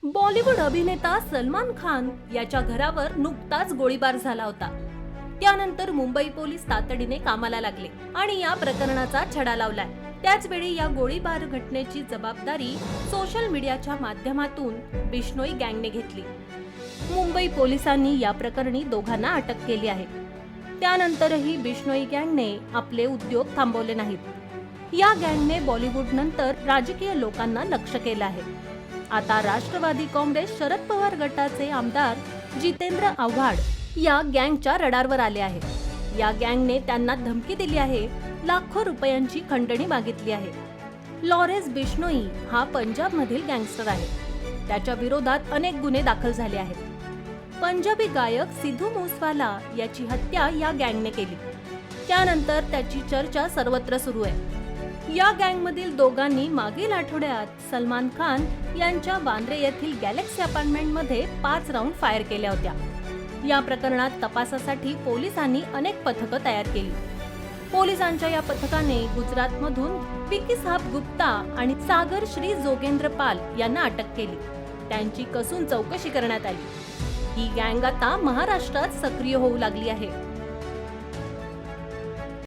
बॉलिवूड अभिनेता सलमान खान याच्या घरावर नुकताच गोळीबार झाला होता. त्यानंतर मुंबई पोलीस तातडीने कामाला लागले आणि या प्रकरणाचा छडा लावलाय. त्याचवेळी या गोळीबार घटनेची जबाबदारी सोशल मीडियाच्या माध्यमातून बिश्नोई गँगने घेतली. मुंबई पोलिसांनी या प्रकरणी दोघांना अटक केली आहे. त्यानंतरही बिश्नोई गँगने आपले उद्योग थांबवले नाहीत. या गँगने बॉलिवूड नंतर राजकीय लोकांना लक्ष्य केलं आहे. आता राष्ट्रवादी काँग्रेस शरद पवार गटाचे आमदार जितेंद्र आव्हाड या गँगच्या रडारवर आले आहेत. या गँगने त्यांना धमकी दिली आहे, लाखो रुपयांची खंडणी मागितली आहे. लॉरेन्स बिश्नोई हा पंजाबमधील गँगस्टर आहे. त्याच्या विरोधात अनेक गुन्हे दाखल झाले आहेत. पंजाबी गायक सिद्धू मूसवाला याची हत्या या गँगने केली. त्यानंतर त्याची चर्चा सर्वत्र सुरू आहे. या गँगमधील दोघांनी मागील आठवड्यात सलमान खान यांच्या वांद्रे येथील गॅलेक्सी अपार्टमेंटमध्ये 5 राऊंड फायर केल्या होत्या. या प्रकरणात तपासासाठी पोलिसांनी अनेक पथकं तयार केली. पोलिसांच्या या पथकाने गुजरातमधून विकी साहब गुप्ता आणि सागर श्री जोगेंद्र पाल यांना अटक केली. त्यांची कसून चौकशी करण्यात आली. ही गँग आता महाराष्ट्रात सक्रिय होऊ लागली आहे.